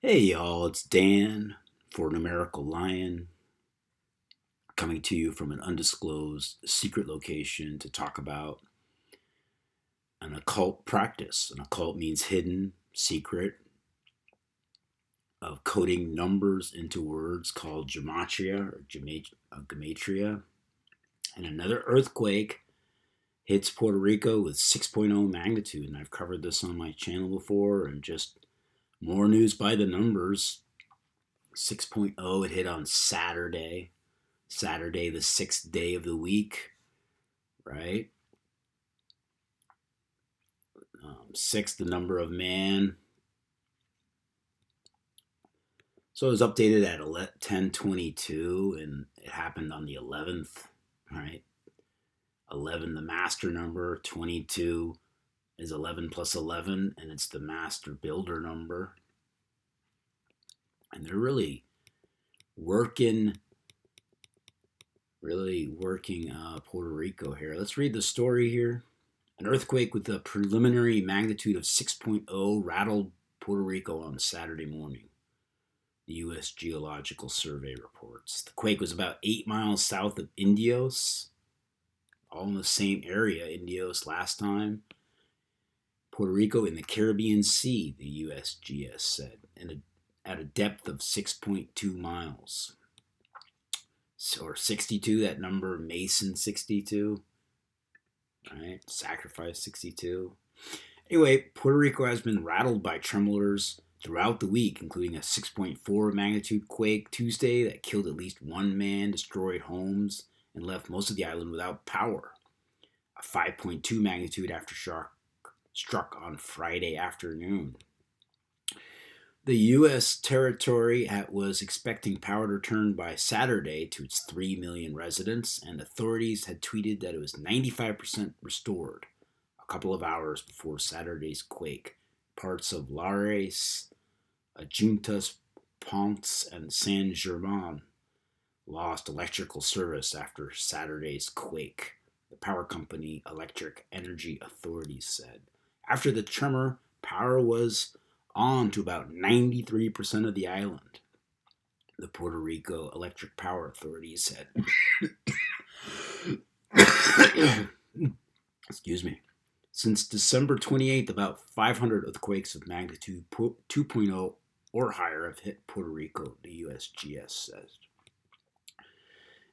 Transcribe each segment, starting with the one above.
Hey y'all, it's Dan for Numerical Lion coming to you from an undisclosed secret location to talk about an occult practice. An occult means hidden, secret, of coding numbers into words called gematria or gematria. And another earthquake hits Puerto Rico with 6.0 magnitude. And I've covered this on my channel before, and just more news by the numbers. 6.0, it hit on Saturday, the sixth day of the week, right? Six, the number of man. So it was updated at 10:22, and it happened on the 11th, right? 11, the master number. 22 is 11 plus 11, and it's the master builder number. And they're really working Puerto Rico here. Let's read the story here. An earthquake with a preliminary magnitude of 6.0 rattled Puerto Rico on Saturday morning, the U.S. Geological Survey reports. The quake was about 8 miles south of Indios, all in the same area, Indios last time. Puerto Rico in the Caribbean Sea, the USGS said, and at a depth of 6.2 miles. Or 62, that number, Mason 62. Right? Sacrifice 62. Anyway, Puerto Rico has been rattled by tremors throughout the week, including a 6.4 magnitude quake Tuesday that killed at least one man, destroyed homes, and left most of the island without power. A 5.2 magnitude aftershock struck on Friday afternoon. The U.S. territory was expecting power to return by Saturday to its 3 million residents, and authorities had tweeted that it was 95% restored a couple of hours before Saturday's quake. Parts of Lares, Juntas, Ponce, and San German lost electrical service after Saturday's quake, the power company Electric Energy Authority said. After the tremor, power was on to about 93% of the island, the Puerto Rico Electric Power Authority said. Excuse me. Since December 28th, about 500 earthquakes of magnitude 2.0 or higher have hit Puerto Rico, the USGS says.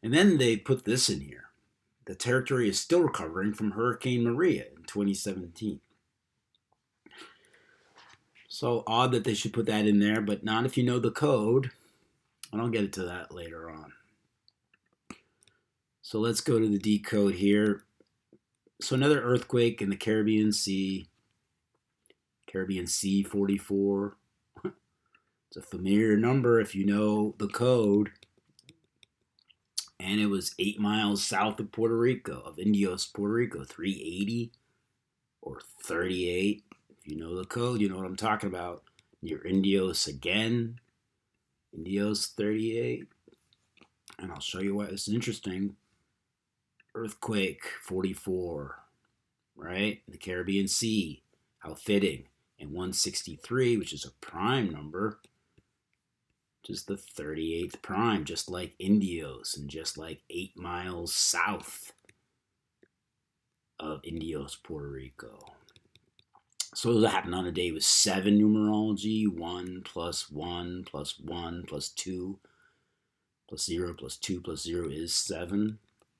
And then they put this in here. The territory is still recovering from Hurricane Maria in 2017. So odd that they should put that in there, but not if you know the code. And I'll get into that later on. So let's go to the decode here. So another earthquake in the Caribbean Sea. Caribbean Sea 44. It's a familiar number if you know the code. And it was 8 miles south of Puerto Rico, of Indios, Puerto Rico. 380 or 38. If you know the code, you know what I'm talking about. Near Indios again. Indios 38. And I'll show you why this is interesting. Earthquake 44, right? The Caribbean Sea. How fitting. And 163, which is a prime number, which is the 38th prime, just like Indios and just like 8 miles south of Indios, Puerto Rico. So that happened on a day with 7 numerology, 1 plus 1 plus 1 plus 2 plus 0 plus 2 plus 0 is 7.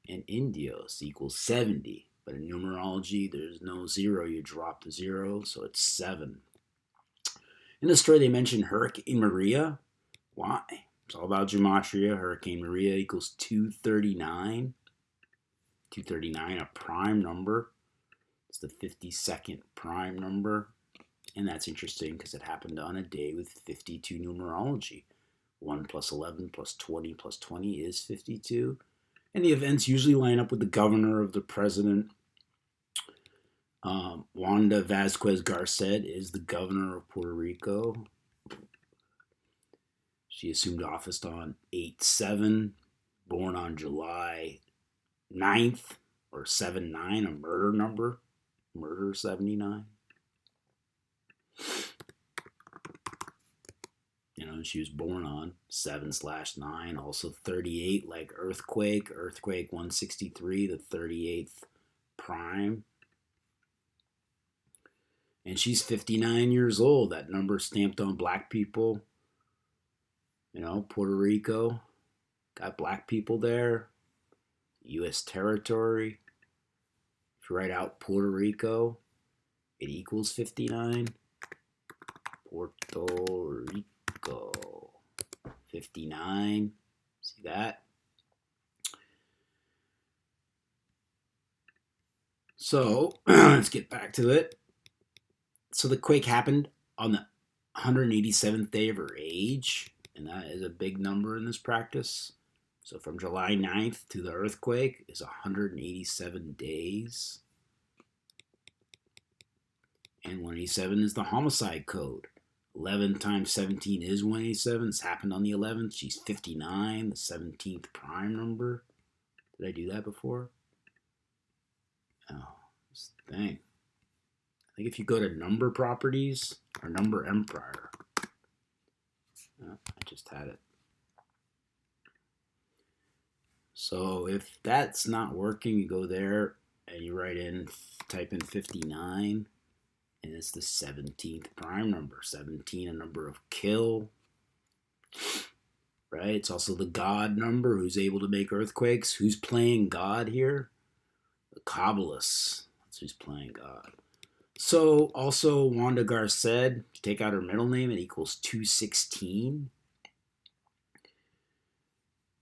And Indios equals 70. But in numerology, there's no 0. You drop the 0, so it's 7. In the story, they mentioned Hurricane Maria. Why? It's all about gematria. Hurricane Maria equals 239. 239, a prime number. It's the 52nd prime number. And that's interesting because it happened on a day with 52 numerology. 1 plus 11 plus 20 plus 20 is 52. And the events usually line up with the governor of the president. Wanda Vasquez Garcet is the governor of Puerto Rico. She assumed office on 8/7, born on July 9th, or 7/9, a murder number. Murder 79. she was born on 7/9, also 38, like earthquake 163, the 38th prime. And she's 59 years old. That number stamped on black people. Puerto Rico got black people there. U.S. territory. If you write out Puerto Rico, it equals 59. Puerto Rico. 59. See that? So, let's get back to it. So the quake happened on the 187th day of her age, and that is a big number in this practice. So from July 9th to the earthquake is 187 days. And 187 is the homicide code. 11 times 17 is 187. This happened on the 11th. She's 59, the 17th prime number. Did I do that before? Oh, this thing. I think if you go to number properties or number empire. Oh, I just had it. So if that's not working, you go there and you type in 59. And it's the 17th prime number. 17, a number of kill. Right? It's also the God number, who's able to make earthquakes. Who's playing God here? The Kabbalists. That's who's playing God. So also Wanda Garced, you take out her middle name, it equals 216.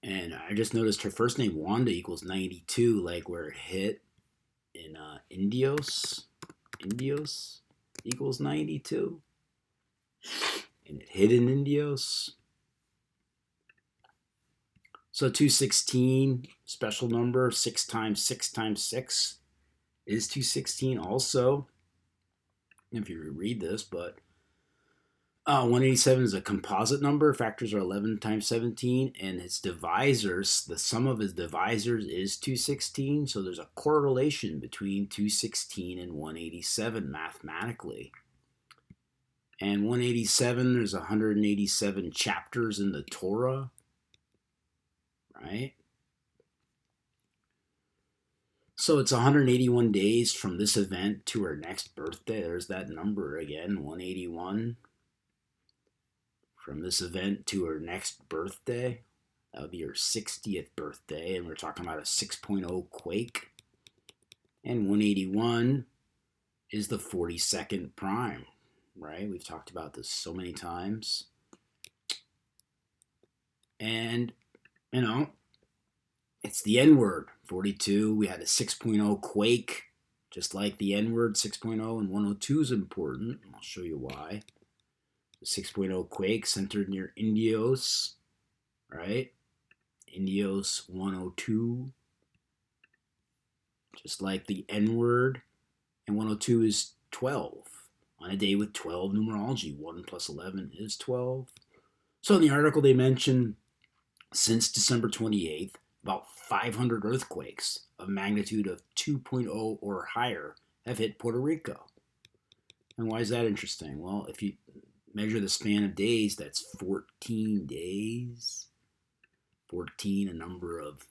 And I just noticed her first name, Wanda, equals 92, like where it hit in Indios. Indios equals 92. And it hit in Indios. So 216, special number, 6 times 6 times 6 is 216 also. If you read this, but 187 is a composite number. Factors are 11 times 17, and its divisors, the sum of its divisors is 216. So there's a correlation between 216 and 187 mathematically. And 187, there's 187 chapters in the Torah, right? So it's 181 days from this event to her next birthday. There's that number again, 181. From this event to her next birthday. That would be her 60th birthday. And we're talking about a 6.0 quake. And 181 is the 42nd prime, right? We've talked about this so many times. And, it's the N-word. 42, we had a 6.0 quake, just like the N-word. 6.0 and 102 is important. I'll show you why. The 6.0 quake centered near Indios, right? Indios 102, just like the N-word. And 102 is 12. On a day with 12 numerology, 1 plus 11 is 12. So in the article they mention, since December 28th, about 500 earthquakes of magnitude of 2.0 or higher have hit Puerto Rico. And why is that interesting? Well, if you measure the span of days, that's 14 days. 14, a number of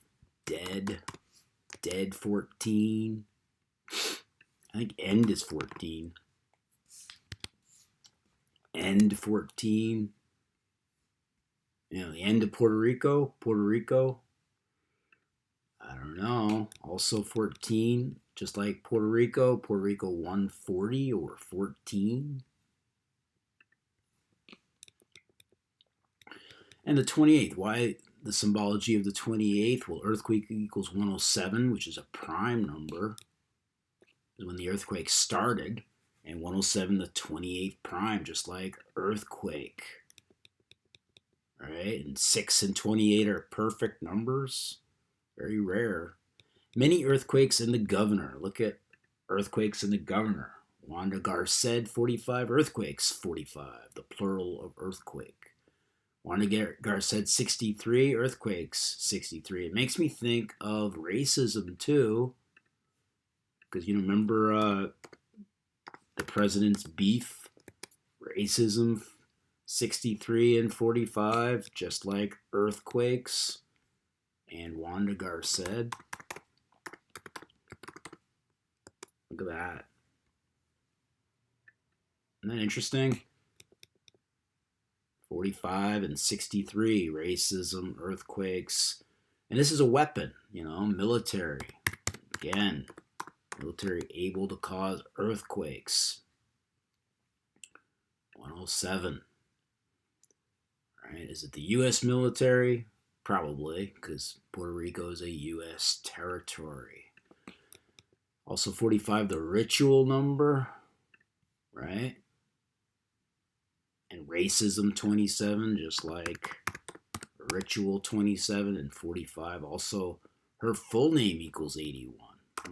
dead. Dead 14. I think end is 14. End 14. The end of Puerto Rico. I don't know. Also 14, just like Puerto Rico 140 or 14. And the 28th, why the symbology of the 28th? Well, earthquake equals 107, which is a prime number, is when the earthquake started. And 107, the 28th prime, just like earthquake. All right, and 6 and 28 are perfect numbers. Very rare. Many earthquakes in the Governor. Look at earthquakes in the Governor. Wanda Garced, 45. Earthquakes, 45. The plural of earthquake. Wanda Garced, 63. Earthquakes, 63. It makes me think of racism, too. Because, remember the president's beef? Racism. 63 and 45, just like earthquakes. And Wanda Gar said, look at that. Isn't that interesting? 45 and 63, racism, earthquakes. And this is a weapon, military. Again, military able to cause earthquakes. 107. All right, is it the U.S. military? Probably, because Puerto Rico is a U.S. territory. Also 45, the ritual number, right? And racism 27, just like ritual 27, and 45. Also, her full name equals 81.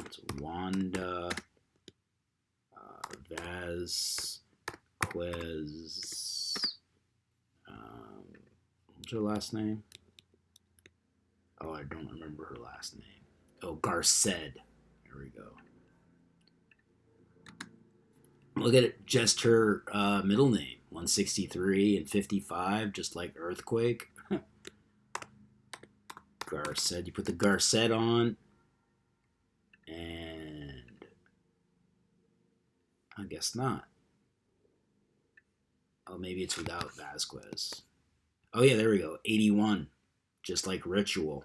It's Wanda Vasquez. What's her last name? Oh, I don't remember her last name. Oh, Garced. There we go. Look at it, just her middle name. 163 and 55, just like earthquake. Garced. You put the Garced on, and I guess not. Oh, maybe it's without Vasquez. Oh, yeah, there we go. 81, just like ritual.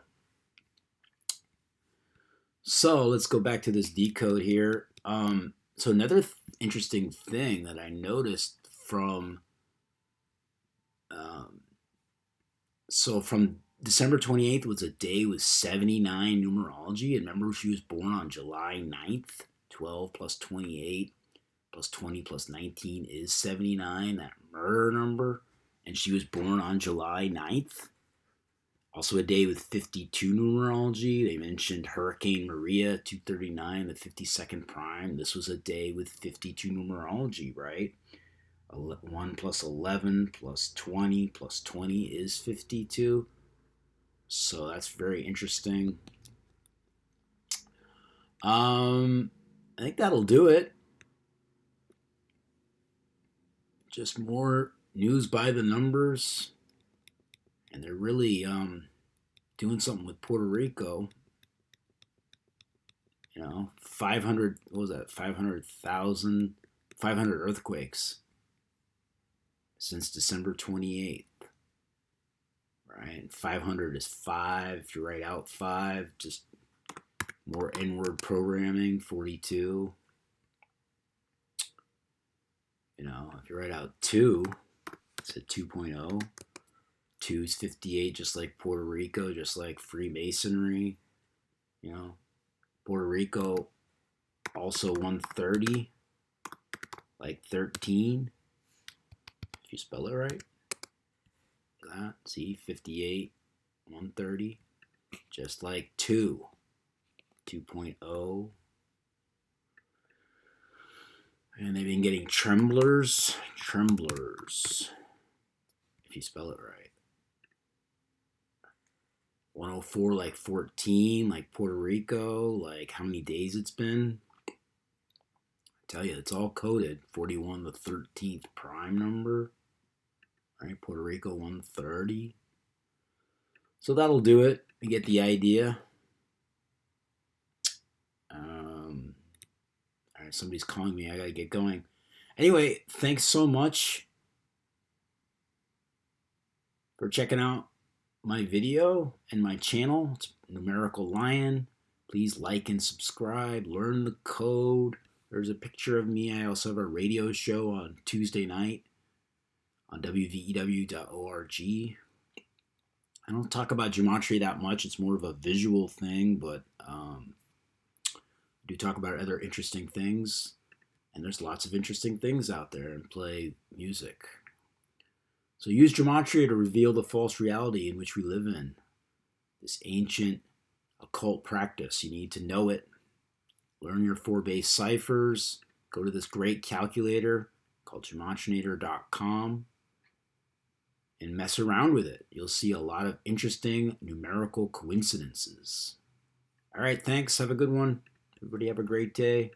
So let's go back to this decode here. So another interesting thing that I noticed from December 28th was a day with 79 numerology. And remember, she was born on July 9th. 12 plus 28 plus 20 plus 19 is 79, that murder number. And she was born on July 9th. Also a day with 52 numerology. They mentioned Hurricane Maria, 239, the 52nd prime. This was a day with 52 numerology, right? 1 plus 11 plus 20 plus 20 is 52. So that's very interesting. I think that'll do it. Just more news by the numbers. And they're really doing something with Puerto Rico. 500, what was that? 500,000, 500 earthquakes since December 28th. Right? 500 is 5. If you write out 5, just more inward programming. 42. If you write out 2, it's a 2.0. 2 is 58, just like Puerto Rico, just like Freemasonry. Puerto Rico, also 130, like 13, if you spell it right. That, see, 58, 130, just like 2, 2.0. And they've been getting tremblers, if you spell it right. 104, like 14, like Puerto Rico, like how many days it's been. I tell you, it's all coded. 41, the 13th prime number. Right, Puerto Rico 130. So that'll do it. You get the idea. All right, somebody's calling me. I gotta get going. Anyway, thanks so much for checking out my video and my channel. It's Numerical Lion. Please like and subscribe. Learn the code. There's a picture of me. I also have a radio show on Tuesday night on wvew.org. I don't talk about gematria that much. It's more of a visual thing, but I do talk about other interesting things. And there's lots of interesting things out there, and play music. So use gematria to reveal the false reality in which we live in. This ancient occult practice. You need to know it. Learn your 4 base ciphers. Go to this great calculator called gematrinator.com and mess around with it. You'll see a lot of interesting numerical coincidences. All right, thanks. Have a good one. Everybody have a great day.